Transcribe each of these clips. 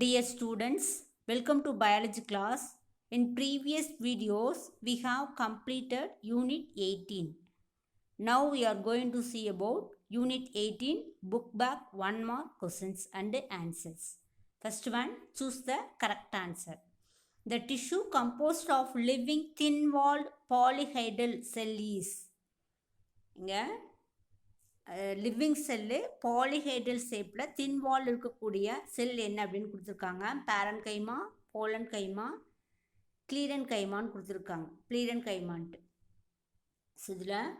Dear students, welcome to biology class. In previous videos, we have completed Unit 18. Now we are going to see about Unit 18, book back 1 mark questions and answers. First one, choose the correct answer. The tissue composed of living thin-walled polyhedral cell is. இங்கே living cell polyhedral ஷேப்பில் தின் வால் இருக்கக்கூடிய செல் என்ன அப்படின்னு கொடுத்துருக்காங்க. பேரன் கைமா, pollen கைமா, கிளீரன் கைமான்னு கொடுத்துருக்காங்க. ப்ளீரன் கைமான்ட்டு. So இதில்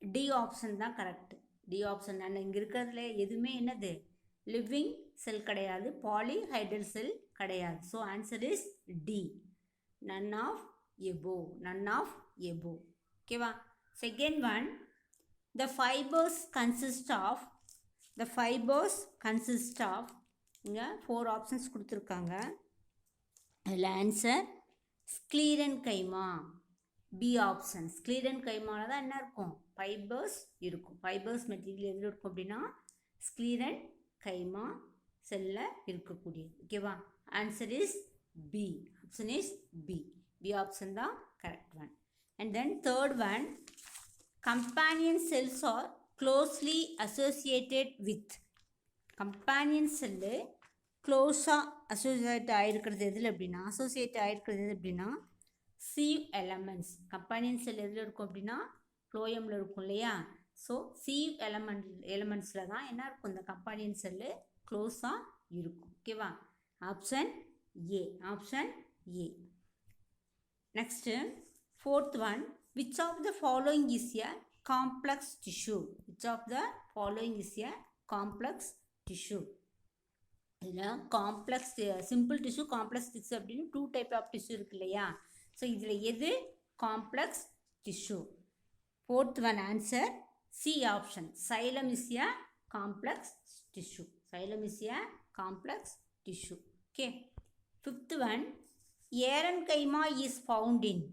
D option தான் கரெக்டு. டி ஆப்ஷன் நான் இங்கே இருக்கிறதுல எதுவுமே என்னது லிவிங் செல் கிடையாது, பாலிஹைட்ரல் செல் கிடையாது. So answer is D, none of above, none of above. ஓகேவா? Second one, the fibers consist of இங்கே 4 ஆப்ஷன்ஸ் கொடுத்துருக்காங்க. அதில் answer sclerenchyma, B option. ஸ்க்ளீரன் கைமாவில் தான் என்ன இருக்கும், ஃபைபர்ஸ் இருக்கும். ஃபைபர்ஸ் மெட்டீரியல் எதில் இருக்கும் அப்படின்னா ஸ்க்ளீரன் கைமா செல்லில் இருக்கக்கூடியது. ஓகேவா? Answer is B, option is B, B option தான் correct one. And then third one, companion cells are closely associated with. companion cell க்ளோஸாக அசோசியேட் ஆகிருக்கிறது எதில் அப்படின்னா சீவ் எலமெண்ட்ஸ். கம்பானியன் செல் எதில் இருக்கும் அப்படின்னா ஃப்ளோயமில் இருக்கும் இல்லையா? ஸோ சீவ் எலமெண்ட்ஸில் தான் என்ன இருக்கும், இந்த கம்பானியன் செல்லு க்ளோஸாக இருக்கும். ஓகேவா? Option A, option A. Next fourth one, which of the following is a complex tissue? which of the following is a complex tissue? இதில் complex, simple tissue, complex tissue அப்படின்னு 2 type of tissue இருக்கு இல்லையா? So இதில் எது complex tissue? Fourth one answer C option, xylem is a complex tissue. Xylem is a complex tissue. Okay. Fifth one, aerenchyma is found in.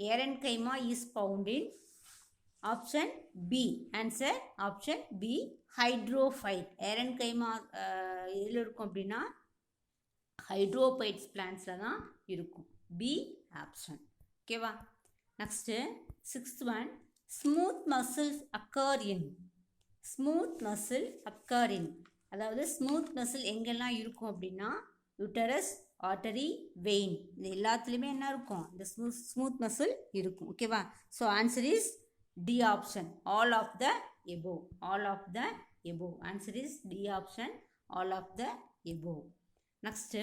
Aerenchyma is found in option B. Answer option B, hydrophyte. ஏரன்கைமா எதில் இருக்கும் அப்படின்னா hydrophytes பிளான்ஸில் தான் இருக்கும். B option. ஓகேவா? Next sixth one, smooth muscles occur in. Smooth muscle occur in, அதாவது smooth muscle எங்கெல்லாம் இருக்கும் அப்படின்னா யூட்டரஸ், ஆர்டரி, வெயின், இது எல்லாத்துலேயுமே என்ன இருக்கும், இந்த ஸ்மூத் மசில் இருக்கும். ஓகேவா? So answer is d option, all of the above, all of the above. Answer is d option, all of the above. Next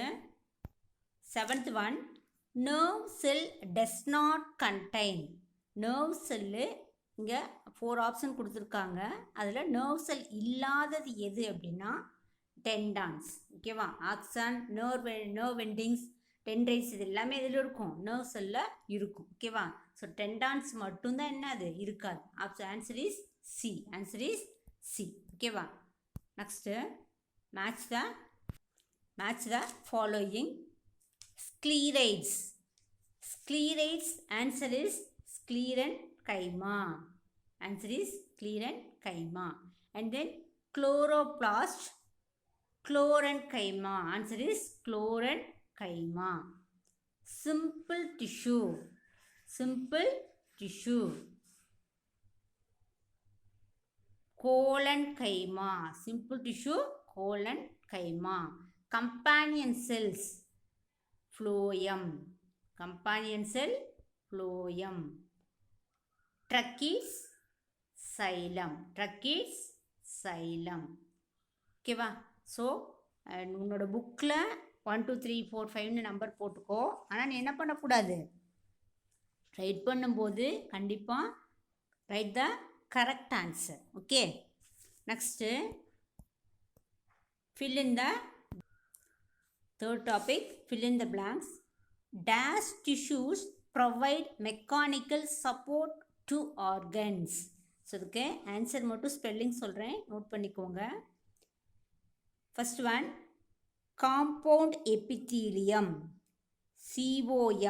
seventh one, nerve cell does not contain. Nerve cell இங்கே 4 option கொடுத்துருக்காங்க. அதில் nerve செல் இல்லாதது எது அப்படின்னா tendons. ஓகேவா? Axon, nerve endings, dendrites, இது எல்லாமே இதில் இருக்கும், நர்வ் செல்லில் இருக்கும். ஓகேவா? ஸோ டெண்டான்ஸ் மட்டும்தான் என்ன அது இருக்காது. Answer is C, answer is C. ஓகேவா? Next match the following. Sclereids. Sclereids answer is sclerenchyma. Answer is sclerenchyma. And then chloroplast, Chlorenchyma. Answer is Chlorenchyma. Simple tissue. Simple tissue. Collenchyma. Simple tissue. Collenchyma. Companion cells. Phloem. Companion cell. Phloem. Tracheids. Xylem. Tracheids. Xylem. ஓகேவா? So உன்னோட புக்கில் 1 2 3 4 5ன்னு number போட்டுக்கோ. ஆனால் நீ என்ன பண்ணக்கூடாது, right பண்ணும்போது கண்டிப்பாக right the correct answer. Okay. Next fill in the third topic, fill in the blanks. Dash tissues provide mechanical support to organs. So இதுக்கு ஆன்சர் மட்டும் ஸ்பெல்லிங் சொல்கிறேன், நோட் பண்ணிக்கோங்க. First one, compound epithelium. COMPOUND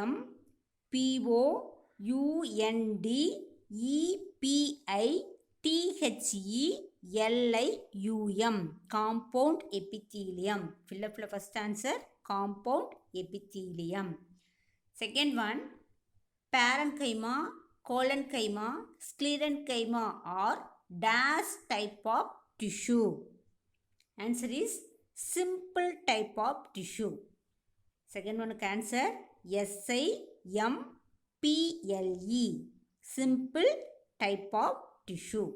EPITHELIUM. LIUM, compound epithelium. Fill up the first answer, compound epithelium. Second one, parenchyma, collenchyma, sclerenchyma are dash type of tissue. Answer is simple type of tissue. Second one answer, SIMPLE, simple type of tissue.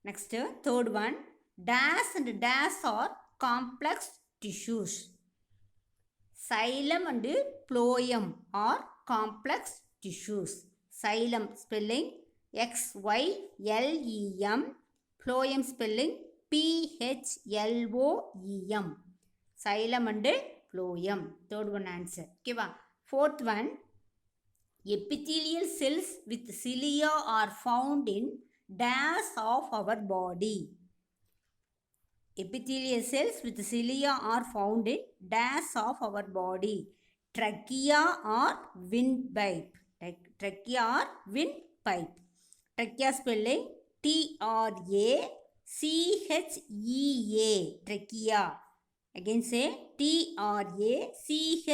Next, third one, dash and dash are complex tissues. Xylem and phloem are complex tissues. Xylem spelling XYLEM, phloem spelling PHLOEM. Xylem and phloem. Third one answer. Okay, fourth one, epithelial cells with cilia are found in dash of our body. Epithelial cells with cilia are found in dash of our body. Trachea or windpipe. Trachea or windpipe. Trachea spelling TRACHEA. Trachea. Again say TRACHEA.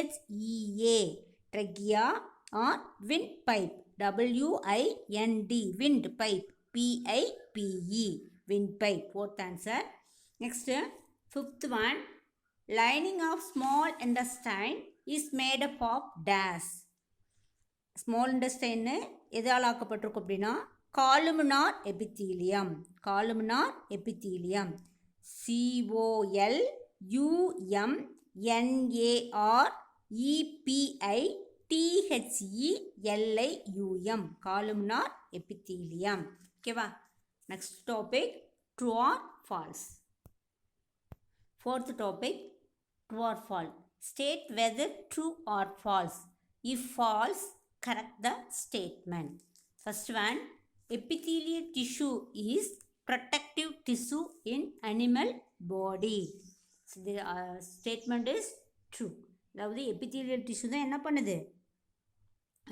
Trachea or windpipe. WIND. Windpipe. PIPE. Windpipe. Fourth answer. Next, fifth one, lining of small intestine is made up of dash. Small intestine எதால் ஆக்கப்பட்டிருக்கும் அப்படின்னா columnar epithelium. Columnar epithelium. COLUMNAREPITHELIUM. Columnar epithelium. Okay, next topic, true or false. Fourth topic, true or false. State whether true or false. If false, correct the statement. First one, epithelial tissue is protective tissue in animal body. So the statement is true. அதாவது epithelial tissue தான் என்ன பண்ணுது,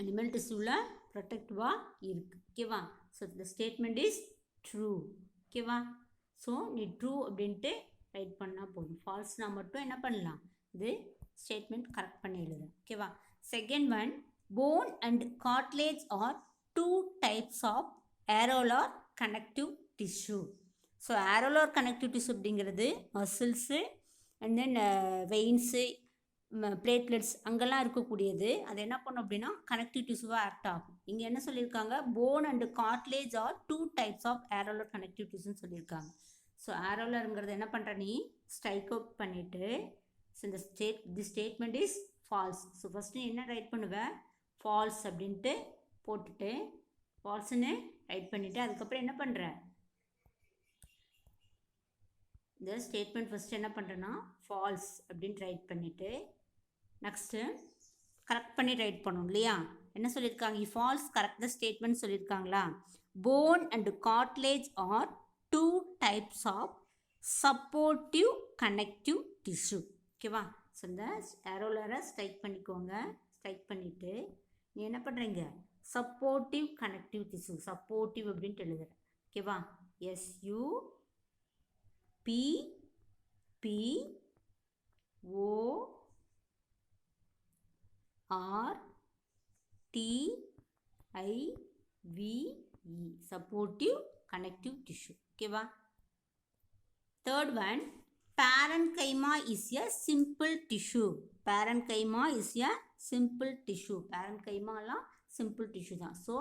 animal tissueல protective-ஆ இருக்கு. ஓகேவா? So the statement is true. ஓகேவா? So நீ true அப்படின்ட்டு right பண்ணால் போதும். ஃபால்ஸ்னா மட்டும் என்ன பண்ணலாம், இது ஸ்டேட்மெண்ட் கரெக்ட் பண்ணி எழுதும். ஓகேவா? Second one, bone and cartilage are two types of areolar connective tissue. So areolar connective tissue அப்படிங்கிறது muscles and then veins platelets அங்கெல்லாம் இருக்கக்கூடியது. அது என்ன பண்ணும் அப்படின்னா கனெக்டிவ் டிஷ்யூவாக ஆக்ட் ஆகும். இங்கே என்ன சொல்லியிருக்காங்க, bone and cartilage are two types of areolar connective டிஷ்யூன்னு சொல்லியிருக்காங்க. ஸோ ஏரோலருங்கிறது என்ன பண்ணுற, நீ ஸ்ட்ரைக் அவுட் பண்ணிவிட்டு ஸோ இந்த statement is false. So first நீ என்ன ரைட் பண்ணுவேன், ஃபால்ஸ் அப்படின்ட்டு போட்டுட்டு ஃபால்ஸ்ன்னு ரைட் பண்ணிவிட்டு அதுக்கப்புறம் என்ன பண்ணுற, இந்த ஸ்டேட்மெண்ட் ஃபஸ்ட்டு என்ன பண்ணுறேன்னா ஃபால்ஸ் அப்படின்ட்டு ரைட் பண்ணிவிட்டு நெக்ஸ்ட்டு கரெக்ட் பண்ணி ரைட் பண்ணணும் இல்லையா. என்ன சொல்லியிருக்காங்க, ஃபால்ஸ் கரெக்ட் த ஸ்டேட்மெண்ட் சொல்லியிருக்காங்களா. Bone and cartilage are two types of supportive connective tissue. ஓகேவா? ஸோ இந்த ஏரோலரை ஸ்ட்ரைக் பண்ணிக்கோங்க. ஸ்ட்ரைக் பண்ணிவிட்டு நீ என்ன பண்ணுறீங்க, சப்போர்ட்டிவ் கனெக்டிவ் டிஷ்யூ, சப்போர்ட்டிவ் அப்படின்ட்டு எழுதுகிறேன். ஓகேவா? SUPPORTIVE, supportive connective tissue. ஓகேவா? Third one, parenchyma is a simple tissue. Parenchyma is a simple tissue. parenchymaலாம் simple tissue தான். ஸோ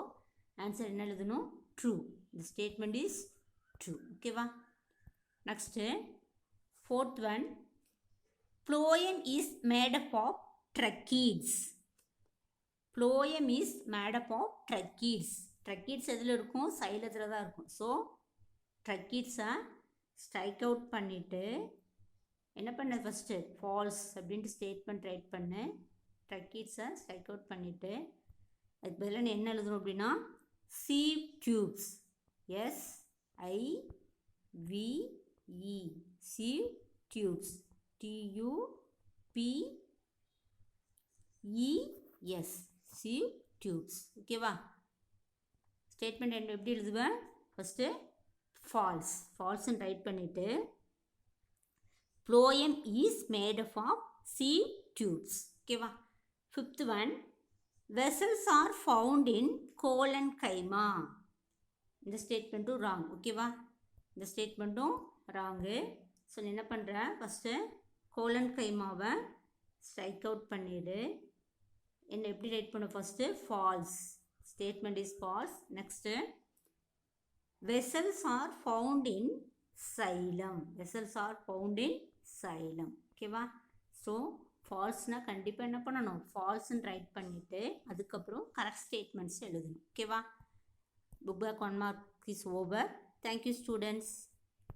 ஆன்சர் என்ன எழுதணும், ட்ரூ. இந்த ஸ்டேட்மெண்ட் இஸ் ட்ரூ. ஓகேவா? Next fourth one, phloem is made up of tracheids. phloem is made up of tracheids. Tracheids எதில் இருக்கும், சைலத்தில் தான் இருக்கும். So ட்ரக்கீட்ஸை strike out பண்ணிவிட்டு என்ன பண்ண, ஃபஸ்ட்டு ஃபால்ஸ் அப்படின்ட்டு ஸ்டேட்மெண்ட் ரைட் பண்ணு. ட்ரக்கீட்ஸை ஸ்ட்ரைக் அவுட் பண்ணிவிட்டு அதுக்கு பதிலாக என்ன எழுதணும் அப்படின்னா sieve tubes. SIVE, sieve tubes. TUPES, sieve tubes. ஓகேவா? ஸ்டேட்மெண்ட் எப்படி எழுதுவேன், ஃபஸ்ட்டு ஃபால்ஸ் ஃபால்ஸ்ன்னு ரைட் பண்ணிவிட்டு phloem is made up of sea tubes. ஓகேவா? Fifth one vessels are found in Kolankaima. இந்த ஸ்டேட்மெண்ட்டும் ராங். ஓகேவா? இந்த ஸ்டேட்மெண்ட்டும் ராங்கு. ஸோ என்ன பண்ணுறேன், ஃபஸ்ட்டு கோலன்கைமாவை ஸ்ட்ரைக் அவுட் பண்ணிவிடு. என்ன எப்படி ரைட் பண்ண, first false, statement is false. Next vessels are found in Salem. vessels are found in Salem. ஓகேவா? ஸோ ஃபால்ஸ்னால் கண்டிப்பாக என்ன பண்ணணும், ஃபால்ஸ்ன்னு ரைட் பண்ணிவிட்டு அதுக்கப்புறம் கரெக்ட் ஸ்டேட்மெண்ட்ஸ் எழுதணும். ஓகேவா? Book back 1 mark is over. Thank you students.